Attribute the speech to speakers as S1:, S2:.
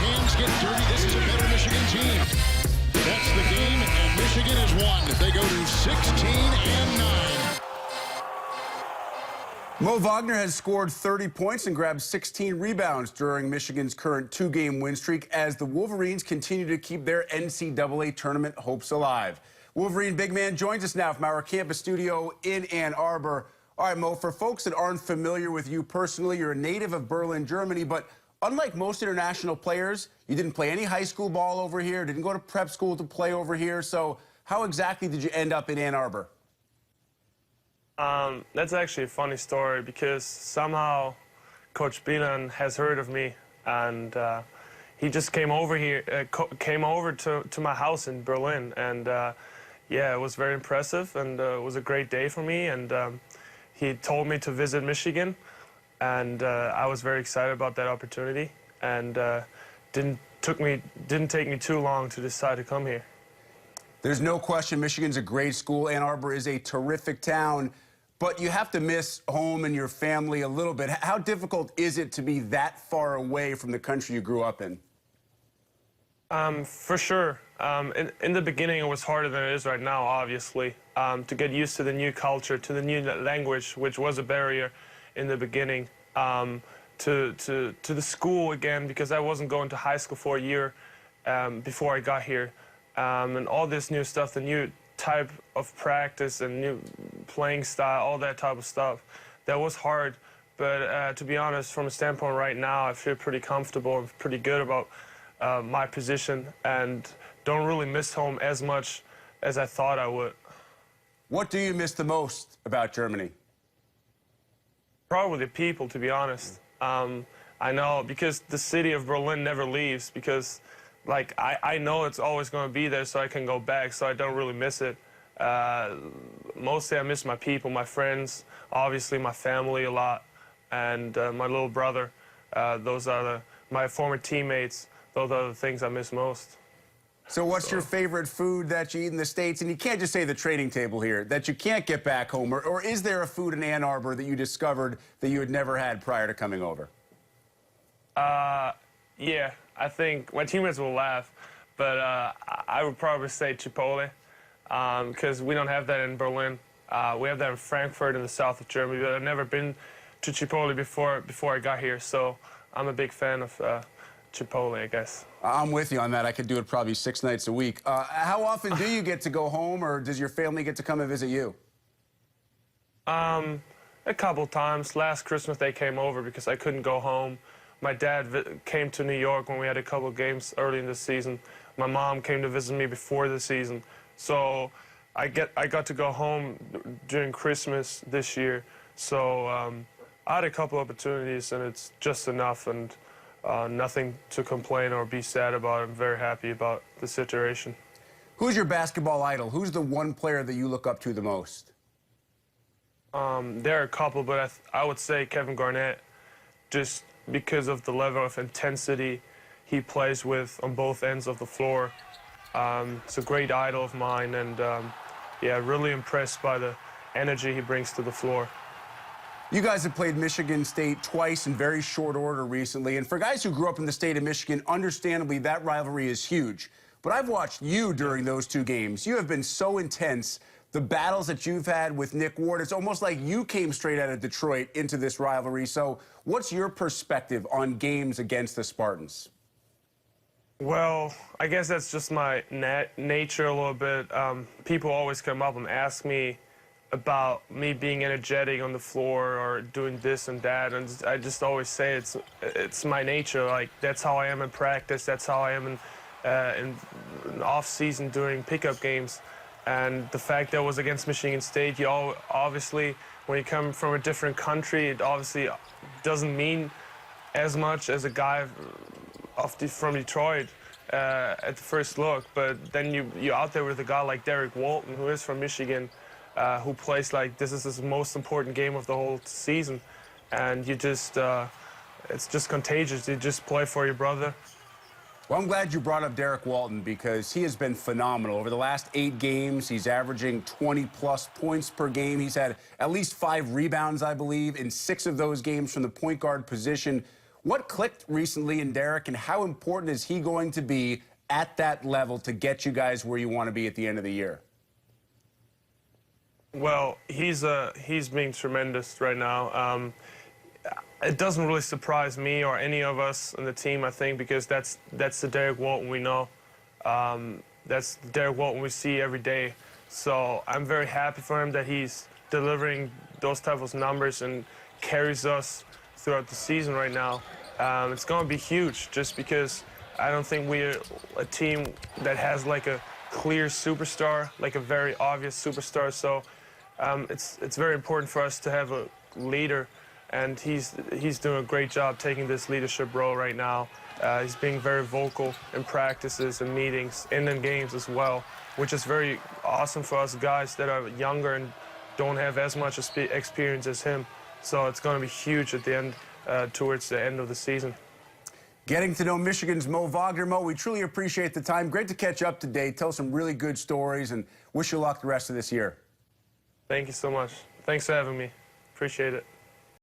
S1: hands get dirty. This is a better Michigan team. That's the game, and Michigan has won. They go to 16-9.
S2: Moe Wagner has scored 30 points and grabbed 16 rebounds during Michigan's current two-game win streak as the Wolverines continue to keep their NCAA tournament hopes alive. Wolverine big man joins us now from our campus studio in Ann Arbor. All right, Mo, for folks that aren't familiar with you personally, you're a native of Berlin, Germany, but unlike most international players, you didn't play any high school ball over here, didn't go to prep school to play over here. So how exactly did you end up in Ann Arbor?
S3: That's actually a funny story because somehow Coach Bilan has heard of me, and he just came over here, came over to my house in Berlin, and yeah, it was very impressive, and it was a great day for me, and he told me to visit Michigan, and I was very excited about that opportunity, and didn't take me too long to decide to come here.
S2: There's no question Michigan's a great school. Ann Arbor is a terrific town, but you have to miss home and your family a little bit. How difficult is it to be that far away from the country you grew up in?
S3: For sure. In the beginning, it was harder than it is right now, obviously, to get used to the new culture, to the new language, which was a barrier in the beginning, to the school again, because I wasn't going to high school for a year before I got here. And all this new stuff, the new type of practice and new playing style, all that type of stuff, that was hard. But to be honest, from a standpoint right now, I feel pretty comfortable and pretty good about my position and don't really miss home as much as I thought I would.
S2: What do you miss the most about Germany?
S3: Probably the people, to be honest. I know because the city of Berlin never leaves because like, I know it's always going to be there, so I can go back, so I don't really miss it. Mostly I miss my people, my friends, obviously my family a lot, and my little brother. Those are my former teammates. Those are the things I miss most.
S2: So what's your favorite food that you eat in the States? And you can't just say the trading table here, that you can't get back home. Or is there a food in Ann Arbor that you discovered that you had never had prior to coming over?
S3: Yeah, I think my teammates will laugh, but I would probably say Chipotle, because we don't have that in Berlin. We have that in Frankfurt in the south of Germany, but I've never been to Chipotle before I got here, so I'm a big fan of Chipotle, I guess.
S2: I'm with you on that. I could do it probably 6 nights a week. How often do you get to go home, or does your family get to come and visit you?
S3: A couple times. Last Christmas they came over because I couldn't go home. My dad came to New York when we had a couple of games early in the season. My mom came to visit me before the season. So I got to go home during Christmas this year. So I had a couple opportunities, and it's just enough, and nothing to complain or be sad about. I'm very happy about the situation.
S2: Who's your basketball idol? Who's the one player that you look up to the most?
S3: There are a couple, but I would say Kevin Garnett, just because of the level of intensity he plays with on both ends of the floor. It's a great idol of mine, and yeah, really impressed by the energy he brings to the floor.
S2: You guys have played Michigan State twice in very short order recently, and for guys who grew up in the state of Michigan, understandably, that rivalry is huge. But I've watched you during those 2 games. You have been so intense. The battles that you've had with Nick Ward, it's almost like you came straight out of Detroit into this rivalry. So what's your perspective on games against the Spartans?
S3: Well, I guess that's just my nature a little bit. People always come up and ask me about me being energetic on the floor or doing this and that, and I just always say it's my nature. Like, that's how I am in practice. That's how I am in off-season during pickup games. And the fact that it was against Michigan State, you obviously, when you come from a different country, it obviously doesn't mean as much as a guy from Detroit at the first look. But then you're out there with a guy like Derek Walton, who is from Michigan, who plays like this is his most important game of the whole season. And you just, it's just contagious. You just play for your brother.
S2: Well, I'm glad you brought up Derek Walton because he has been phenomenal. Over the last 8 games, he's averaging 20-plus points per game. He's had at least 5 rebounds, I believe, in 6 of those games from the point guard position. What clicked recently in Derek, and how important is he going to be at that level to get you guys where you want to be at the end of the year?
S3: Well, he's being tremendous right now. It doesn't really surprise me or any of us on the team, I think, because that's the Derek Walton we know. That's the Derek Walton we see every day. So I'm very happy for him that he's delivering those type of numbers and carries us throughout the season right now. It's going to be huge just because I don't think we're a team that has like a clear superstar, like a very obvious superstar. So it's very important for us to have a leader, and he's doing a great job taking this leadership role right now. He's being very vocal in practices and meetings, and in games as well, which is very awesome for us guys that are younger and don't have as much experience as him. So it's going to be huge at the end, towards the end of the season.
S2: Getting to know Michigan's Moe Wagner. Mo, we truly appreciate the time. Great to catch up today. Tell some really good stories, and wish you luck the rest of this year.
S3: Thank you so much. Thanks for having me. Appreciate it.